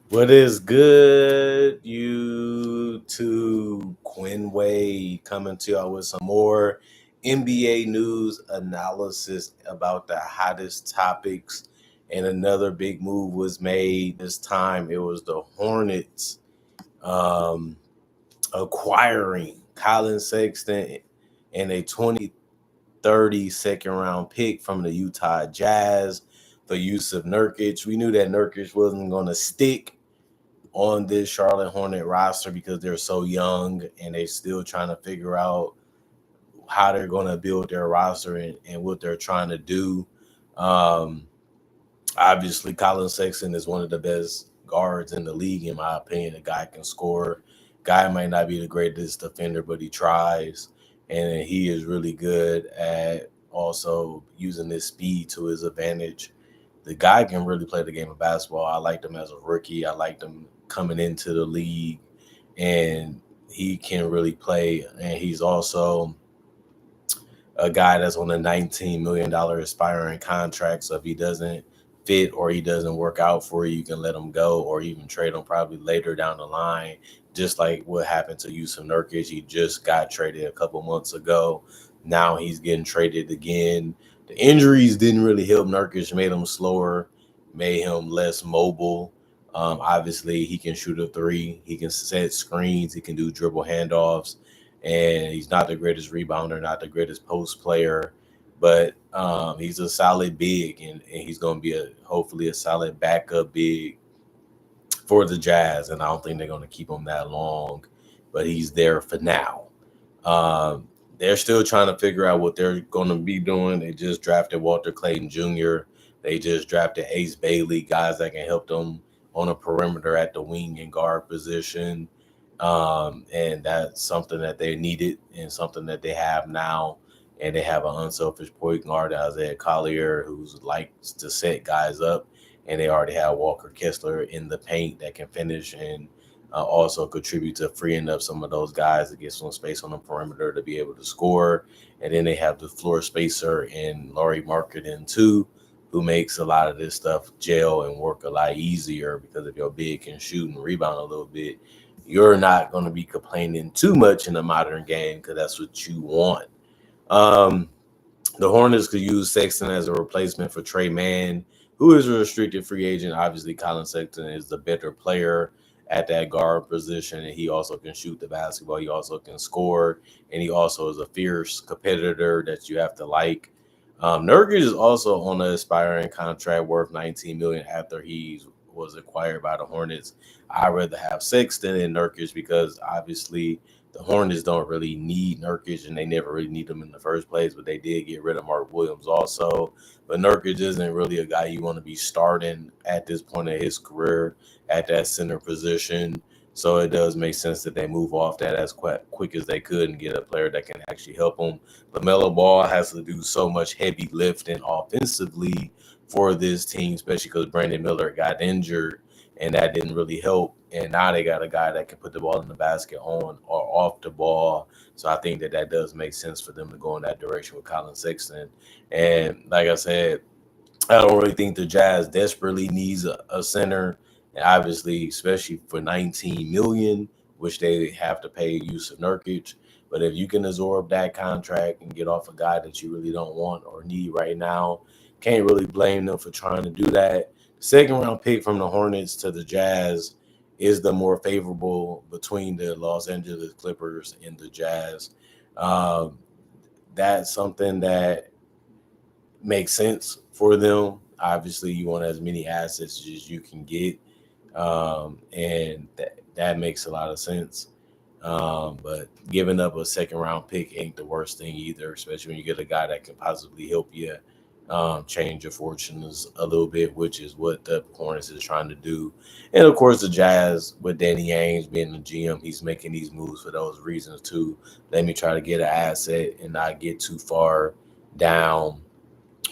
What is good, YouTube? Quinn Wade coming to y'all with some more NBA news analysis about the hottest topics. And another big move was made. This time it was the Hornets um, acquiring Collin Sexton and a 2030 second round pick from the Utah Jazz for Jusuf Nurkic. We knew that Nurkic wasn't going to stick on this Charlotte Hornet roster because they're so young and they're still trying to figure out how they're going to build their roster and what they're trying to do. Um, Obviously, Collin Sexton is one of the best guards in the league, in my opinion. A guy can score. Guy might not be the greatest defender, but he tries, and he is really good at also using his speed to his advantage. The guy can really play the game of basketball. I liked him as a rookie. I liked him coming into the league, and he can really play. And he's also a guy that's on a $19 million aspiring contract. So if he doesn't fit or he doesn't work out for you, you can let him go or even trade him probably later down the line. Just like what happened to Jusuf Nurkic. He just got traded a couple months ago. Now he's getting traded again. The injuries didn't really help Nurkic, made him slower, made him less mobile. Obviously, he can shoot a three. He can set screens. He can do dribble handoffs, and he's not the greatest rebounder, not the greatest post player, but he's a solid big, and he's going to be hopefully a solid backup big for the Jazz. And I don't think they're going to keep him that long, but he's there for now. They're still trying to figure out what they're going to be doing. They just drafted Walter Clayton Jr. They just drafted Ace Bailey, guys that can help them on a perimeter at the wing and guard position. And that's something that they needed and something that they have now. And they have an unselfish point guard, Isaiah Collier, who likes to set guys up. And they already have Walker Kessler in the paint that can finish and also contribute to freeing up some of those guys to get some space on the perimeter to be able to score. And then they have the floor spacer in Laurie Marketing too, who makes a lot of this stuff gel and work a lot easier because if your big can shoot and rebound a little bit, you're not going to be complaining too much in the modern game because that's what you want. Um, the Hornets could use Sexton as a replacement for Trey Mann, who is a restricted free agent. Obviously, Collin Sexton is the better player at that guard position, and he also can shoot the basketball. He also can score, and he also is a fierce competitor that you have to like. Nurkic is also on an aspiring contract worth $19 million after he was acquired by the Hornets. I'd rather have Sexton and Nurkic because obviously the Hornets don't really need Nurkic, and they never really need him in the first place, but they did get rid of Mark Williams also. But Nurkic isn't really a guy you want to be starting at this point in his career at that center position. So it does make sense that they move off that as quick as they could and get a player that can actually help them. LaMelo Ball has to do so much heavy lifting offensively for this team, especially because Brandon Miller got injured, and that didn't really help. And now they got a guy that can put the ball in the basket on or off the ball. So I think that does make sense for them to go in that direction with Collin Sexton. And like I said, I don't really think the Jazz desperately needs a center. And obviously, especially for $19 million, which they have to pay Jusuf Nurkic. But if you can absorb that contract and get off a guy that you really don't want or need right now, can't really blame them for trying to do that. Second round pick from the Hornets to the Jazz is the more favorable between the Los Angeles Clippers and the Jazz. Um, that's something that makes sense for them. Obviously, you want as many assets as you can get, and that makes a lot of sense. But giving up a second round pick ain't the worst thing either, especially when you get a guy that can possibly help you change your fortunes a little bit, which is what the Hornets is trying to do. And of course, the Jazz with Danny Ainge being the GM, he's making these moves for those reasons too. Let me try to get an asset and not get too far down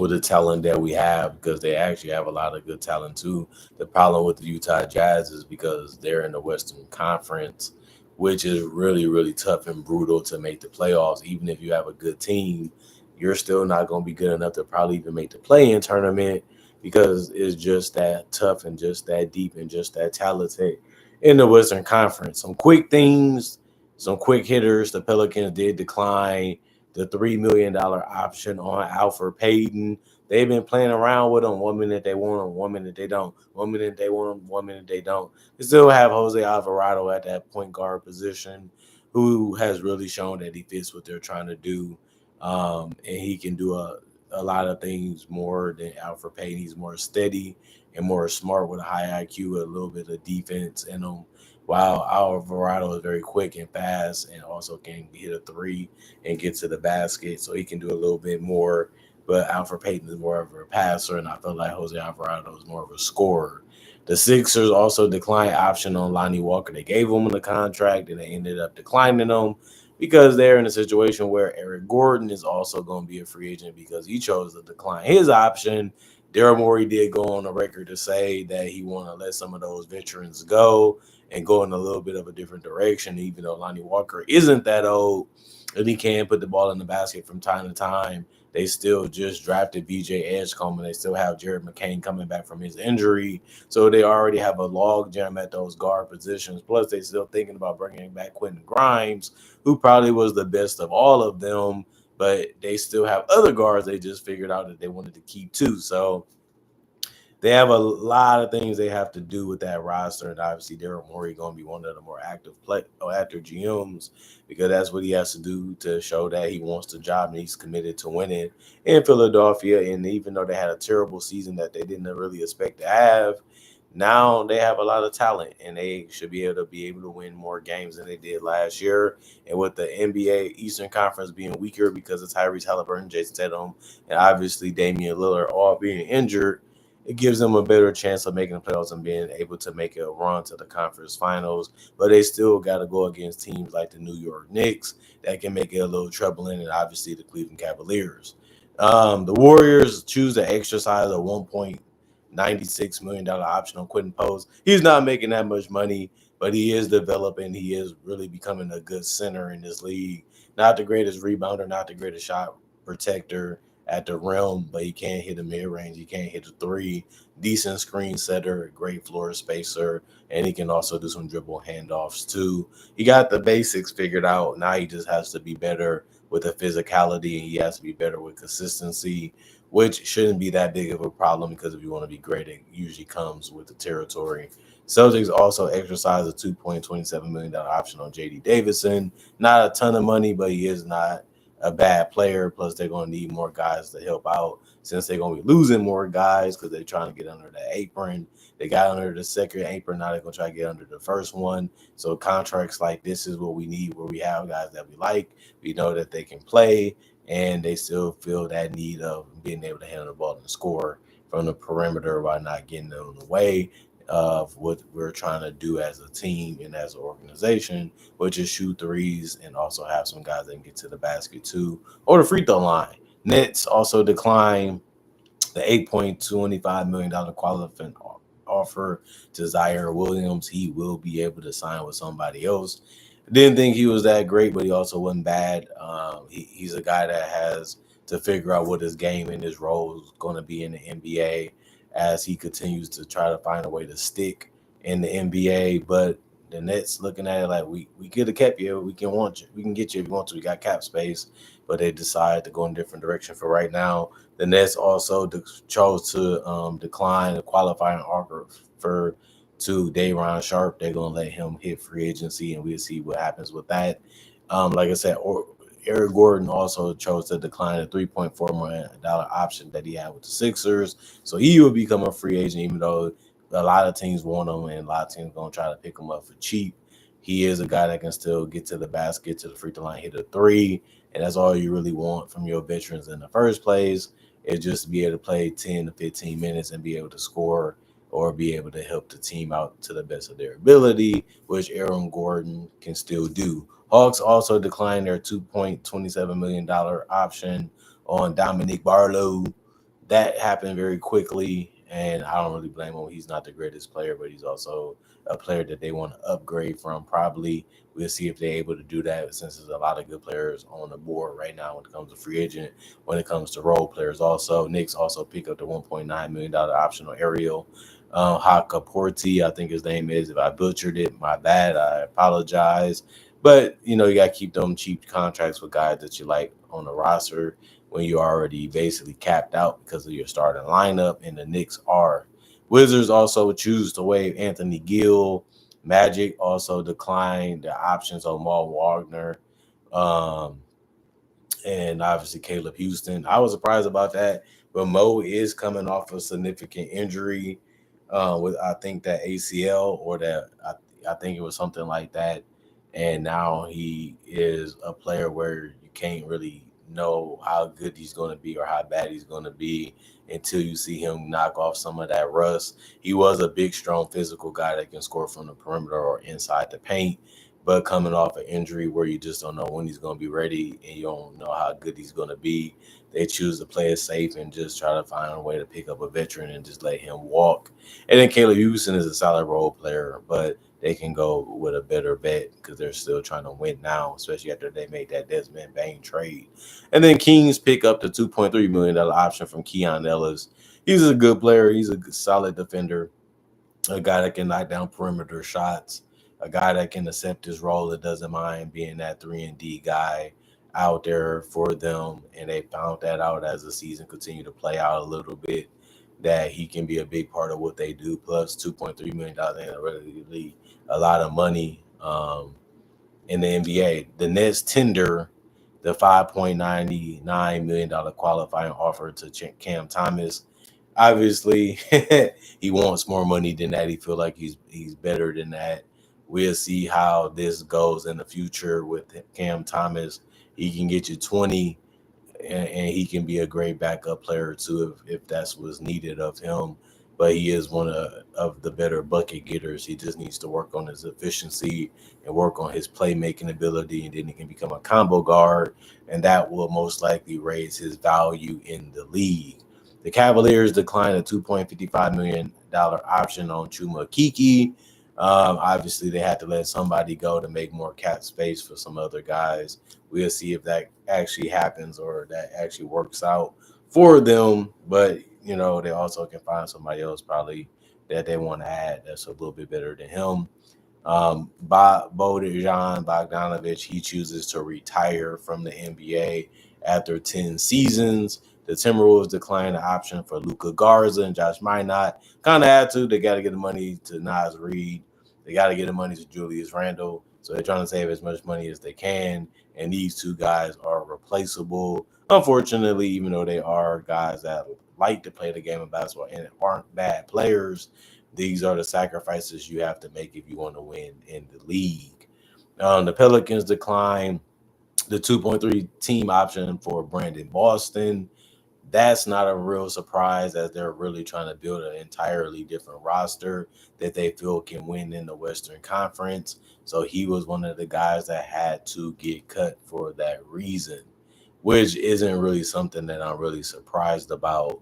with the talent that we have because they actually have a lot of good talent too. The problem with the Utah Jazz is because they're in the Western Conference, which is really, really tough and brutal to make the playoffs. Even if you have a good team, you're still not going to be good enough to probably even make the play-in tournament because it's just that tough and just that deep and just that talented in the Western Conference. Some quick things, some quick hitters. The Pelicans did decline the $3 million option on Alfred Payton. They've been playing around with him. 1 minute they want him, 1 minute they don't. 1 minute they want him, 1 minute they don't. They still have Jose Alvarado at that point guard position, who has really shown that he fits what they're trying to do. And he can do a lot of things more than Alfred Payton. He's more steady and more smart with a high IQ, with a little bit of defense in him. While Alvarado is very quick and fast and also can hit a three and get to the basket, so he can do a little bit more. But Alfred Payton is more of a passer, and I feel like Jose Alvarado is more of a scorer. The Sixers also declined option on Lonnie Walker. They gave him the contract, and they ended up declining him because they're in a situation where Eric Gordon is also going to be a free agent because he chose to decline his option. Daryl Morey did go on the record to say that he want to let some of those veterans go and go in a little bit of a different direction, even though Lonnie Walker isn't that old and he can put the ball in the basket from time to time. They still just drafted VJ Edgecombe, and they still have Jared McCain coming back from his injury. So they already have a log jam at those guard positions. Plus, they still thinking about bringing back Quentin Grimes, who probably was the best of all of them. But they still have other guards they just figured out that they wanted to keep too. So they have a lot of things they have to do with that roster, and obviously Daryl Morey going to be one of the more active GMs because that's what he has to do to show that he wants the job and he's committed to winning in Philadelphia. And even though they had a terrible season that they didn't really expect to have, now they have a lot of talent and they should be able to win more games than they did last year. And with the NBA Eastern Conference being weaker because of Tyrese Halliburton, Jason Tatum, and obviously Damian Lillard all being injured, it gives them a better chance of making the playoffs and being able to make a run to the conference finals. But they still got to go against teams like the New York Knicks that can make it a little troubling, and obviously the Cleveland Cavaliers. The Warriors choose to exercise a $1.96 million option on Quentin Post. He's not making that much money, but he is developing. He is really becoming a good center in this league. Not the greatest rebounder, not the greatest shot protector at the rim, but he can't hit a mid-range. He can't hit a three. Decent screen setter, great floor spacer, and he can also do some dribble handoffs too. He got the basics figured out. Now he just has to be better with the physicality, and he has to be better with consistency, which shouldn't be that big of a problem because if you want to be great, it usually comes with the territory. Celtics also exercised a $2.27 million option on J.D. Davison. Not a ton of money, but he is not a bad player. Plus, they're going to need more guys to help out since they're going to be losing more guys because they're trying to get under the apron. They got under the second apron. Now they're going to try to get under the first one. So contracts like this is what we need, where we have guys that we like. We know that they can play, and they still feel that need of being able to handle the ball and score from the perimeter while not getting in the way of what we're trying to do as a team and as an organization, which is shoot threes and also have some guys that can get to the basket too, or the free throw line. Nets also declined the $8.25 million qualifying offer to Zaire Williams. He will be able to sign with somebody else. Didn't think he was that great, but he also wasn't bad. He's a guy that has to figure out what his game and his role is going to be in the NBA as he continues to try to find a way to stick in the NBA. But the Nets looking at it like we could have kept you. We can get you if you want to. We got cap space, but they decided to go in a different direction for right now. The Nets also chose to decline the qualifying offer to Day'Ron Sharpe. They're going to let him hit free agency, and we'll see what happens with that. Like I said, Eric Gordon also chose to decline a $3.4 million option that he had with the Sixers. So he will become a free agent, even though a lot of teams want him and a lot of teams are going to try to pick him up for cheap. He is a guy that can still get to the basket, to the free throw line, hit a three, and that's all you really want from your veterans in the first place, is just to be able to play 10 to 15 minutes and be able to score or be able to help the team out to the best of their ability, which Aaron Gordon can still do. Hawks also declined their $2.27 million option on Dominic Barlow. That happened very quickly, and I don't really blame him. He's not the greatest player, but he's also a player that they want to upgrade from. Probably we'll see if they're able to do that, since there's a lot of good players on the board right now when it comes to free agent. When it comes to role players, also Knicks also pick up the $1.9 million optional Ariel Hakaporti, I think his name is. If I butchered it, my bad. I apologize. But you know, you got to keep them cheap contracts with guys that you like on the roster when you're already basically capped out because of your starting lineup, and the Knicks are. Wizards also choose to waive Anthony Gill. Magic also declined the options on Mal Wagner. Um, and obviously Caleb Houston. I was surprised about that, but Mo is coming off a significant injury with I think that ACL or that I think it was something like that, and now he is a player where you can't really know how good he's going to be or how bad he's going to be until you see him knock off some of that rust. He was a big, strong, physical guy that can score from the perimeter or inside the paint, but coming off an injury where you just don't know when he's going to be ready and you don't know how good he's going to be, they choose to play it safe and just try to find a way to pick up a veteran and just let him walk. And then Caleb Houston is a solid role player, but they can go with a better bet because they're still trying to win now, especially after they made that Desmond Bain trade. And then Kings pick up the $2.3 million option from Keon Ellis. He's a good player. He's a solid defender, a guy that can knock down perimeter shots, a guy that can accept his role that doesn't mind being that 3-and-D guy out there for them. And they found that out as the season continued to play out a little bit, that he can be a big part of what they do. Plus $2.3 million ain't really a lot of money in the NBA. The Nets tender the $5.99 million qualifying offer to Cam Thomas. Obviously, he wants more money than that. He feel like he's better than that. We'll see how this goes in the future with Cam Thomas. He can get you 20, and he can be a great backup player too if that's what's needed of him. But he is one of the better bucket getters. He just needs to work on his efficiency and work on his playmaking ability, and then he can become a combo guard, and that will most likely raise his value in the league. The Cavaliers declined a $2.55 million option on Chuma Kiki. Obviously, they had to let somebody go to make more cap space for some other guys. We'll see if that actually happens or that actually works out for them. But, you know, they also can find somebody else probably that they want to add that's a little bit better than him. Bojan Bogdanovic, he chooses to retire from the NBA after 10 seasons. The Timberwolves declined the option for Luka Garza and Josh Minot. Kind of had to. They got to get the money to Naz Reid. They got to get the money to Julius Randle. So they're trying to save as much money as they can. And these two guys are replaceable. Unfortunately, even though they are guys that like to play the game of basketball and aren't bad players, these are the sacrifices you have to make if you want to win in the league. The Pelicans decline the 2.3 team option for Brandon Boston. That's not a real surprise, as they're really trying to build an entirely different roster that they feel can win in the Western Conference. So he was one of the guys that had to get cut for that reason, which isn't really something that I'm really surprised about,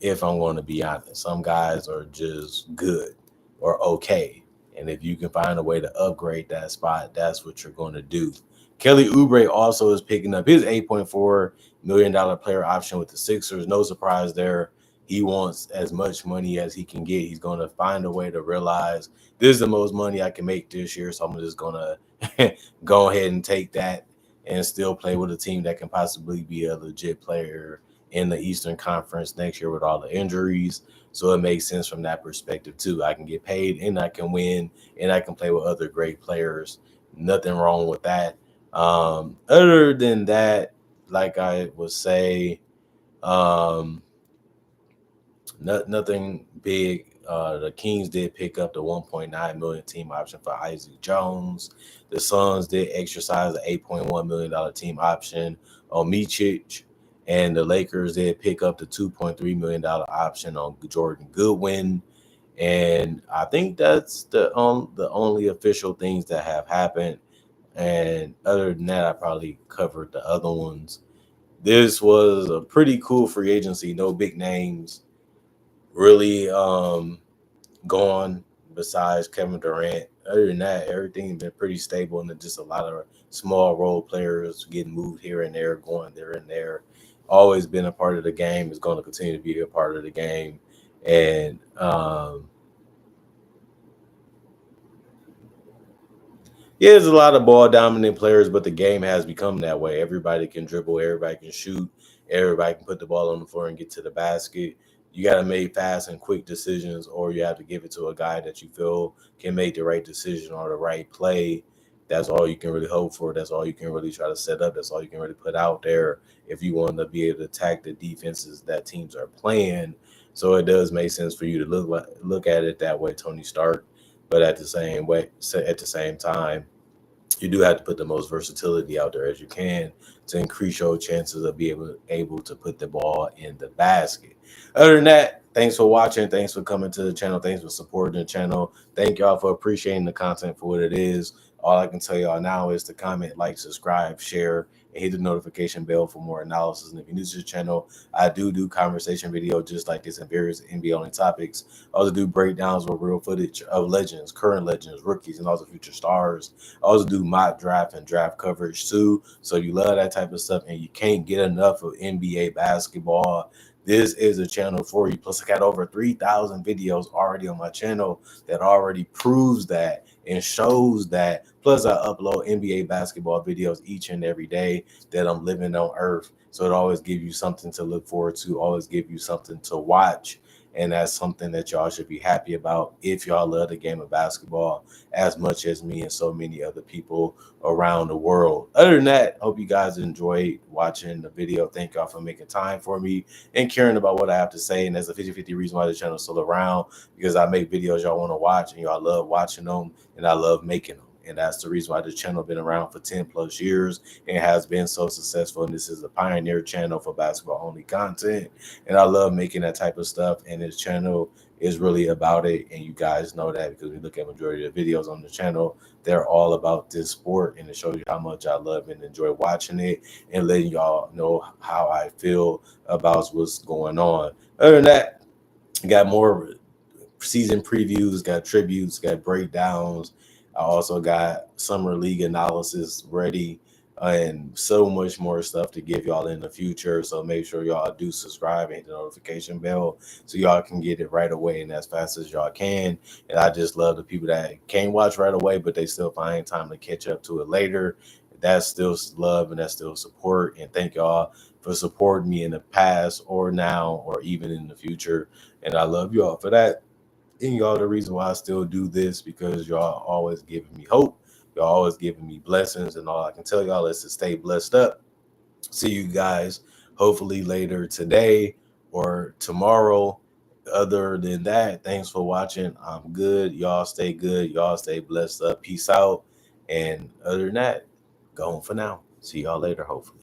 if I'm going to be honest. Some guys are just good or okay. And if you can find a way to upgrade that spot, that's what you're going to do. Kelly Oubre also is picking up his $8.4 million player option with the Sixers. No surprise there. He wants as much money as he can get. He's going to find a way to realize this is the most money I can make this year, so I'm just going to go ahead and take that and still play with a team that can possibly be a legit player in the Eastern Conference next year with all the injuries. So it makes sense from that perspective too. I can get paid and I can win and I can play with other great players. Nothing wrong with that. Other than that, like I would say, nothing big. The Kings did pick up the 1.9 million team option for Isaac Jones. The Suns did exercise the $8.1 million team option on Micic. And the Lakers did pick up the $2.3 million option on Jordan Goodwin. And I think that's the only official things that have happened. And other than that, I probably covered the other ones. This was a pretty cool free agency. No big names. really gone besides Kevin Durant. Other than that, everything's been pretty stable, and just a lot of small role players getting moved here and there, going there and there. Always been a part of the game. Is going to continue to be a part of the game, and yeah, there's a lot of ball dominant players, but the game has become that way. Everybody can dribble, everybody can shoot, everybody can put the ball on the floor and get to the basket. You got to make fast and quick decisions, or you have to give it to a guy that you feel can make the right decision or the right play. That's all you can really hope for. That's all you can really try to set up. That's all you can really put out there if you want to be able to attack the defenses that teams are playing. So it does make sense for you to look at it that way, Tony Stark. But at the same time, you do have to put the most versatility out there as you can to increase your chances of being able to put the ball in the basket. Other than that, thanks for watching. Thanks for coming to the channel. Thanks for supporting the channel. Thank y'all for appreciating the content for what it is. All I can tell y'all now is to comment, like, subscribe, share, and hit the notification bell for more analysis. And if you're new to the channel, I do conversation videos just like this and various NBA only topics. I also do breakdowns with real footage of legends, current legends, rookies, and also future stars. I also do mock draft and draft coverage too. So if you love that type of stuff and you can't get enough of NBA basketball, this is a channel for you. Plus, I got over 3,000 videos already on my channel that already proves that and shows that. Plus, I upload NBA basketball videos each and every day that I'm living on Earth. So it always gives you something to look forward to, always give you something to watch. And that's something that y'all should be happy about if y'all love the game of basketball as much as me and so many other people around the world. Other than that, hope you guys enjoyed watching the video. Thank y'all for making time for me and caring about what I have to say. And there's a 50-50 reason why the channel is still around, because I make videos y'all want to watch and y'all love watching them and I love making them. And that's the reason why the channel been around for 10 plus years and has been so successful. And this is a pioneer channel for basketball only content. And I love making that type of stuff. And this channel is really about it. And you guys know that because we look at majority of the videos on the channel, they're all about this sport. And it shows you how much I love and enjoy watching it and letting y'all know how I feel about what's going on. Other than that, I got more season previews, got tributes, got breakdowns. I also got summer league analysis ready and so much more stuff to give y'all in the future. So make sure y'all do subscribe and hit the notification bell so y'all can get it right away and as fast as y'all can. And I just love the people that can't watch right away, but they still find time to catch up to it later. That's still love and that's still support. And thank y'all for supporting me in the past or now or even in the future. And I love y'all for that. And y'all the reason why I still do this, because y'all always giving me hope. Y'all always giving me blessings. And all I can tell y'all is to stay blessed up. See you guys hopefully later today or tomorrow. Other than that, thanks for watching. I'm good. Y'all stay good. Y'all stay blessed up. Peace out. And other than that, go home for now. See y'all later, hopefully.